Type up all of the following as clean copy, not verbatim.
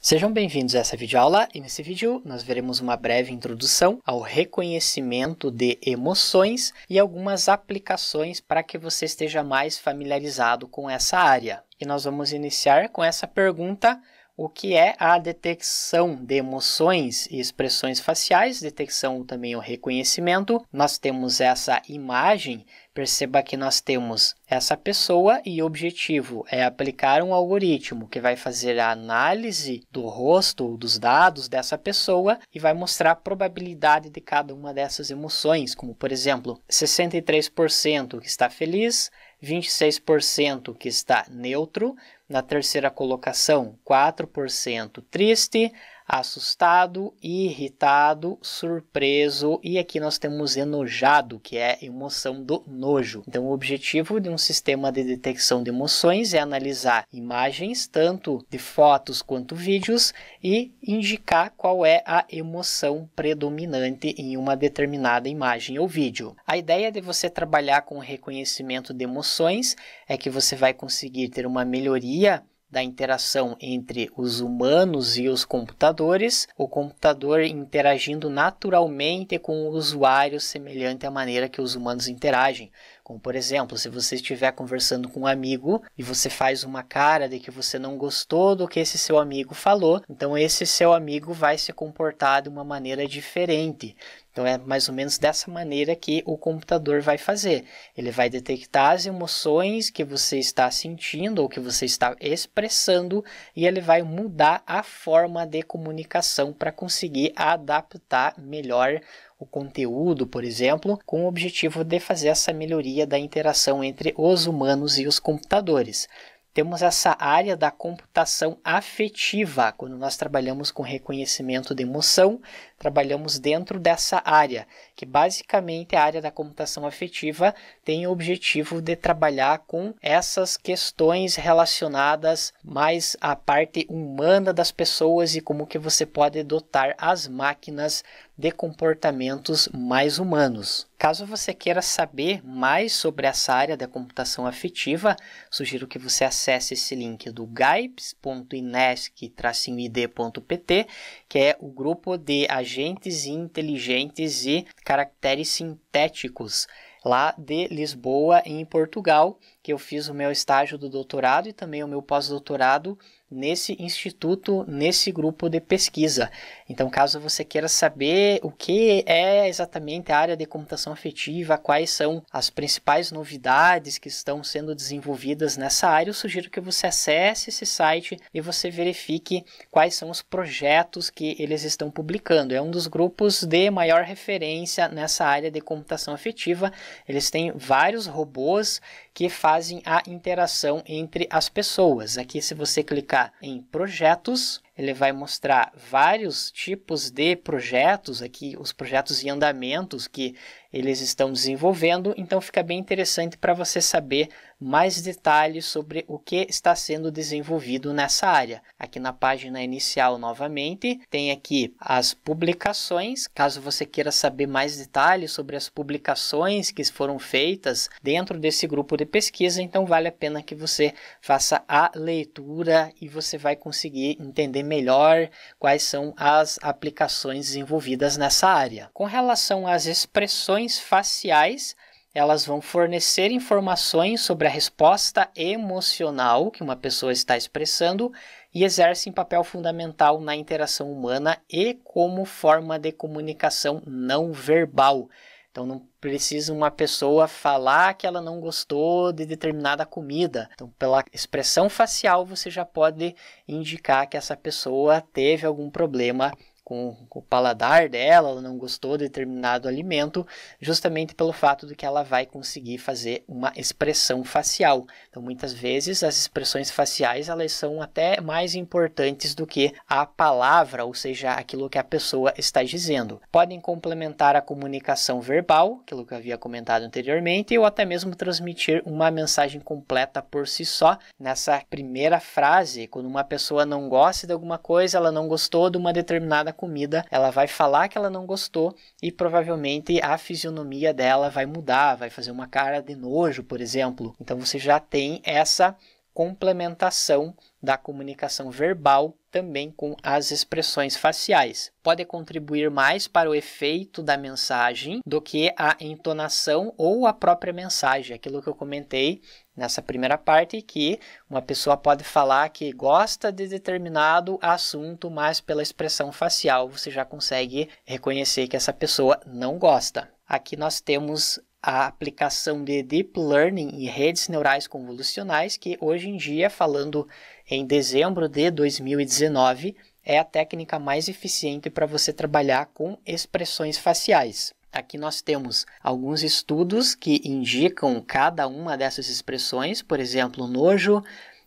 Sejam bem-vindos a essa videoaula e nesse vídeo nós veremos uma breve introdução ao reconhecimento de emoções e algumas aplicações para que você esteja mais familiarizado com essa área. E nós vamos iniciar com essa pergunta: o que é a detecção de emoções e expressões faciais? Detecção também o reconhecimento. Nós temos essa imagem, perceba que nós temos essa pessoa e o objetivo é aplicar um algoritmo que vai fazer a análise do rosto, dos dados dessa pessoa e vai mostrar a probabilidade de cada uma dessas emoções, como por exemplo, 63% que está feliz, 26% que está neutro, na terceira colocação 4% triste, assustado, irritado, surpreso e aqui nós temos enojado, que é a emoção do nojo. Então o objetivo de um sistema de detecção de emoções é analisar imagens, tanto de fotos quanto vídeos, e indicar qual é a emoção predominante em uma determinada imagem ou vídeo. A ideia de você trabalhar com o reconhecimento de emoções é que você vai conseguir ter uma melhoria da interação entre os humanos e os computadores, o computador interagindo naturalmente com o usuário semelhante à maneira que os humanos interagem. Como, por exemplo, se você estiver conversando com um amigo e você faz uma cara de que você não gostou do que esse seu amigo falou, então esse seu amigo vai se comportar de uma maneira diferente. Então é mais ou menos dessa maneira que o computador vai fazer. Ele vai detectar as emoções que você está sentindo ou que você está expressando e ele vai mudar a forma de comunicação para conseguir adaptar melhor o conteúdo, por exemplo, com o objetivo de fazer essa melhoria da interação entre os humanos e os computadores. Temos essa área da computação afetiva. Quando nós trabalhamos com reconhecimento de emoção, trabalhamos dentro dessa área, que basicamente a área da computação afetiva tem o objetivo de trabalhar com essas questões relacionadas mais à parte humana das pessoas e como que você pode dotar as máquinas de comportamentos mais humanos. Caso você queira saber mais sobre essa área da computação afetiva, sugiro que você acesse esse link do gaips.inesc-id.pt, que é o grupo de agentes inteligentes e caracteres sintéticos lá de Lisboa, em Portugal, que eu fiz o meu estágio do doutorado e também o meu pós-doutorado nesse instituto, nesse grupo de pesquisa. Então, caso você queira saber o que é exatamente a área de computação afetiva, quais são as principais novidades que estão sendo desenvolvidas nessa área, eu sugiro que você acesse esse site e você verifique quais são os projetos que eles estão publicando. É um dos grupos de maior referência nessa área de computação afetiva. Eles têm vários robôs que fazem a interação entre as pessoas. Aqui, se você clicar em projetos, ele vai mostrar vários tipos de projetos, aqui os projetos em andamentos que eles estão desenvolvendo, então fica bem interessante para você saber mais detalhes sobre o que está sendo desenvolvido nessa área. Aqui na página inicial, novamente, tem aqui as publicações. Caso você queira saber mais detalhes sobre as publicações que foram feitas dentro desse grupo de pesquisa, então vale a pena que você faça a leitura e você vai conseguir entender melhor quais são as aplicações desenvolvidas nessa área. Com relação às expressões faciais, elas vão fornecer informações sobre a resposta emocional que uma pessoa está expressando e exercem papel fundamental na interação humana e como forma de comunicação não verbal. Então, não precisa uma pessoa falar que ela não gostou de determinada comida. Então, pela expressão facial, você já pode indicar que essa pessoa teve algum problema com o paladar dela, ela não gostou de determinado alimento, justamente pelo fato de que ela vai conseguir fazer uma expressão facial. Então, muitas vezes, as expressões faciais elas são até mais importantes do que a palavra, ou seja, aquilo que a pessoa está dizendo. Podem complementar a comunicação verbal, aquilo que eu havia comentado anteriormente, ou até mesmo transmitir uma mensagem completa por si só. Nessa primeira frase, quando uma pessoa não gosta de alguma coisa, ela não gostou de uma determinada comida, ela vai falar que ela não gostou e provavelmente a fisionomia dela vai mudar, vai fazer uma cara de nojo, por exemplo. Então você já tem essa complementação da comunicação verbal também com as expressões faciais. Pode contribuir mais para o efeito da mensagem do que a entonação ou a própria mensagem. Aquilo que eu comentei nessa primeira parte, que uma pessoa pode falar que gosta de determinado assunto, mas pela expressão facial você já consegue reconhecer que essa pessoa não gosta. Aqui nós temos a aplicação de Deep Learning e redes neurais convolucionais, que hoje em dia, falando em dezembro de 2019, é a técnica mais eficiente para você trabalhar com expressões faciais. Aqui nós temos alguns estudos que indicam cada uma dessas expressões, por exemplo, nojo,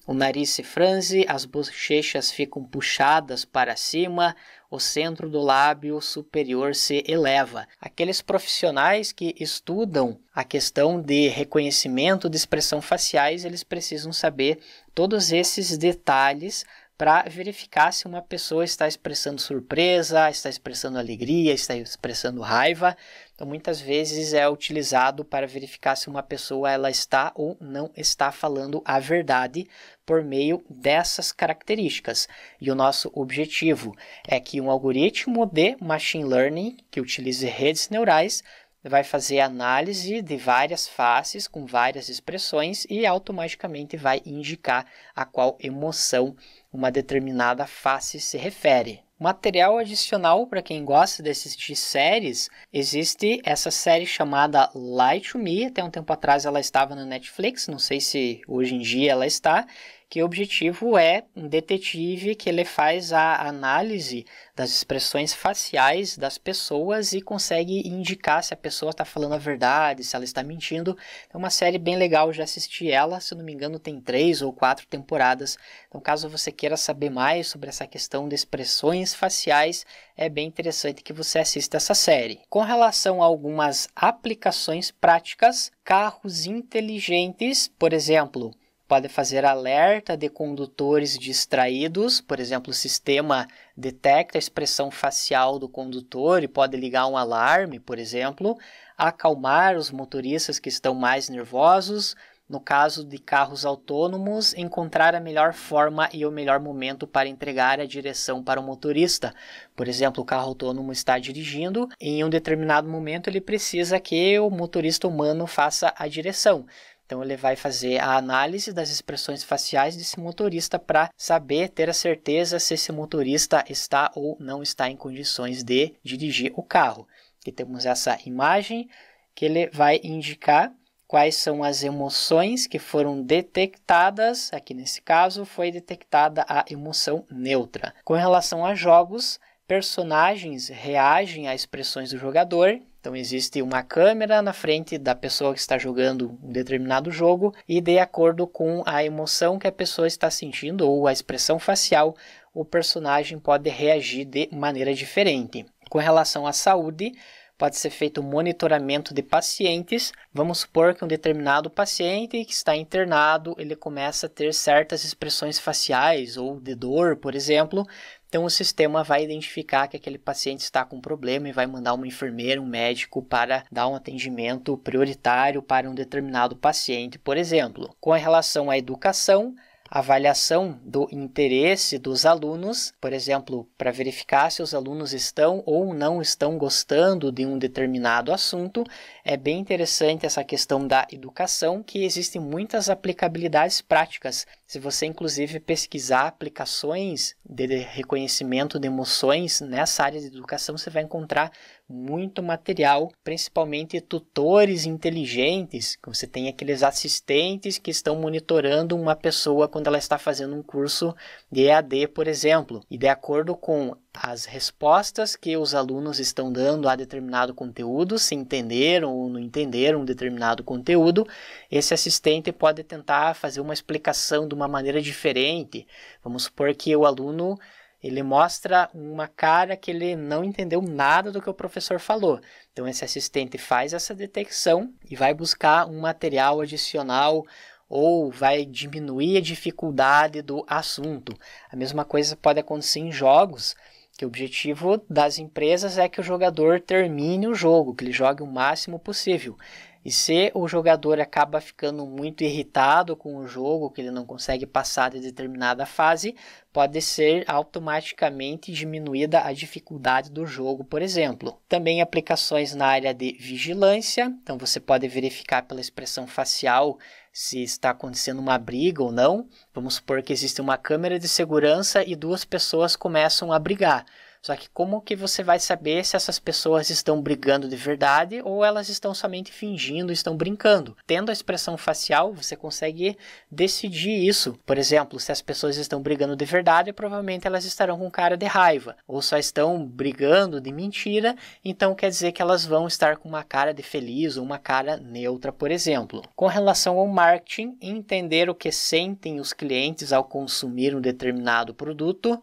o nariz se franze, as bochechas ficam puxadas para cima, o centro do lábio superior se eleva. Aqueles profissionais que estudam a questão de reconhecimento de expressão faciais, eles precisam saber todos esses detalhes para verificar se uma pessoa está expressando surpresa, está expressando alegria, está expressando raiva. Então, muitas vezes é utilizado para verificar se uma pessoa ela está ou não está falando a verdade por meio dessas características. E o nosso objetivo é que um algoritmo de machine learning que utilize redes neurais vai fazer análise de várias faces com várias expressões e automaticamente vai indicar a qual emoção uma determinada face se refere. Material adicional para quem gosta de assistir séries, existe essa série chamada Lie to Me. Até um tempo atrás ela estava na Netflix, não sei se hoje em dia ela está, que o objetivo é um detetive que ele faz a análise das expressões faciais das pessoas e consegue indicar se a pessoa está falando a verdade, se ela está mentindo. É uma série bem legal, já assisti ela, se não me engano tem 3 ou 4 temporadas. Então, caso você queira saber mais sobre essa questão de expressões faciais, é bem interessante que você assista essa série. Com relação a algumas aplicações práticas, carros inteligentes, por exemplo, pode fazer alerta de condutores distraídos, por exemplo, o sistema detecta a expressão facial do condutor e pode ligar um alarme, por exemplo, acalmar os motoristas que estão mais nervosos. No caso de carros autônomos, encontrar a melhor forma e o melhor momento para entregar a direção para o motorista. Por exemplo, o carro autônomo está dirigindo e em um determinado momento ele precisa que o motorista humano faça a direção. Então, ele vai fazer a análise das expressões faciais desse motorista para saber, ter a certeza se esse motorista está ou não está em condições de dirigir o carro. Aqui temos essa imagem que ele vai indicar quais são as emoções que foram detectadas. Aqui nesse caso foi detectada a emoção neutra. Com relação a jogos, personagens reagem a expressões do jogador. Então, existe uma câmera na frente da pessoa que está jogando um determinado jogo e, de acordo com a emoção que a pessoa está sentindo ou a expressão facial, o personagem pode reagir de maneira diferente. Com relação à saúde, pode ser feito um monitoramento de pacientes. Vamos supor que um determinado paciente que está internado, ele começa a ter certas expressões faciais ou de dor, por exemplo. Então, o sistema vai identificar que aquele paciente está com problema e vai mandar uma enfermeira, um médico para dar um atendimento prioritário para um determinado paciente, por exemplo. Com relação à educação, avaliação do interesse dos alunos, por exemplo, para verificar se os alunos estão ou não estão gostando de um determinado assunto. É bem interessante essa questão da educação, que existem muitas aplicabilidades práticas. Se você, inclusive, pesquisar aplicações de reconhecimento de emoções nessa área de educação, você vai encontrar muito material, principalmente tutores inteligentes, que você tem aqueles assistentes que estão monitorando uma pessoa quando ela está fazendo um curso de EAD, por exemplo, e de acordo com as respostas que os alunos estão dando a determinado conteúdo, se entenderam ou não entenderam um determinado conteúdo, esse assistente pode tentar fazer uma explicação de uma maneira diferente. Vamos supor que o aluno ele mostra uma cara que ele não entendeu nada do que o professor falou. Então, esse assistente faz essa detecção e vai buscar um material adicional ou vai diminuir a dificuldade do assunto. A mesma coisa pode acontecer em jogos, que o objetivo das empresas é que o jogador termine o jogo, que ele jogue o máximo possível. E se o jogador acaba ficando muito irritado com o jogo, que ele não consegue passar de determinada fase, pode ser automaticamente diminuída a dificuldade do jogo, por exemplo. Também aplicações na área de vigilância, então você pode verificar pela expressão facial se está acontecendo uma briga ou não. Vamos supor que existe uma câmera de segurança e duas pessoas começam a brigar. Só que como que você vai saber se essas pessoas estão brigando de verdade ou elas estão somente fingindo, estão brincando? Tendo a expressão facial, você consegue decidir isso. Por exemplo, se as pessoas estão brigando de verdade, provavelmente elas estarão com cara de raiva. Ou só estão brigando de mentira, então quer dizer que elas vão estar com uma cara de feliz ou uma cara neutra, por exemplo. Com relação ao marketing, entender o que sentem os clientes ao consumir um determinado produto.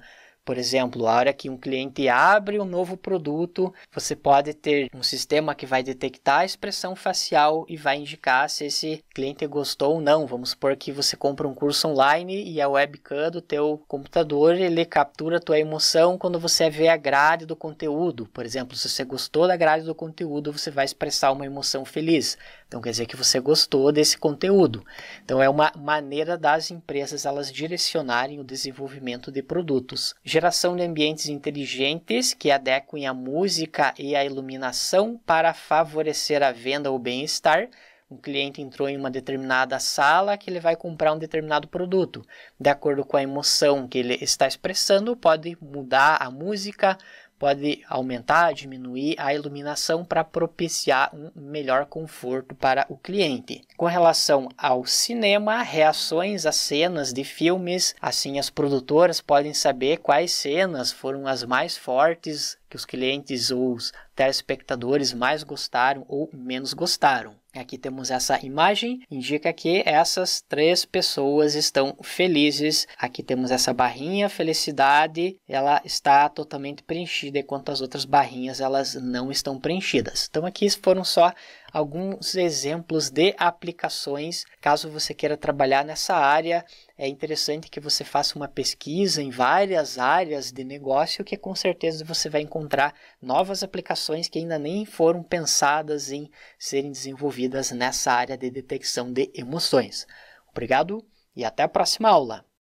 Por exemplo, a hora que um cliente abre um novo produto, você pode ter um sistema que vai detectar a expressão facial e vai indicar se esse cliente gostou ou não. Vamos supor que você compra um curso online e a webcam do teu computador, ele captura a tua emoção quando você vê a grade do conteúdo. Por exemplo, se você gostou da grade do conteúdo, você vai expressar uma emoção feliz. Então quer dizer que você gostou desse conteúdo. Então é uma maneira das empresas elas direcionarem o desenvolvimento de produtos. Geração de ambientes inteligentes que adequem a música e a iluminação para favorecer a venda ou bem-estar. Um cliente entrou em uma determinada sala que ele vai comprar um determinado produto. De acordo com a emoção que ele está expressando, pode mudar a música, pode aumentar, diminuir a iluminação para propiciar um melhor conforto para o cliente. Com relação ao cinema, reações às cenas de filmes, assim as produtoras podem saber quais cenas foram as mais fortes que os clientes ou os telespectadores mais gostaram ou menos gostaram. Aqui temos essa imagem, indica que essas 3 pessoas estão felizes. Aqui temos essa barrinha, felicidade, ela está totalmente preenchida, enquanto as outras barrinhas elas não estão preenchidas. Então aqui foram só alguns exemplos de aplicações. Caso você queira trabalhar nessa área, é interessante que você faça uma pesquisa em várias áreas de negócio, que com certeza você vai encontrar novas aplicações que ainda nem foram pensadas em serem desenvolvidas nessa área de detecção de emoções. Obrigado e até a próxima aula!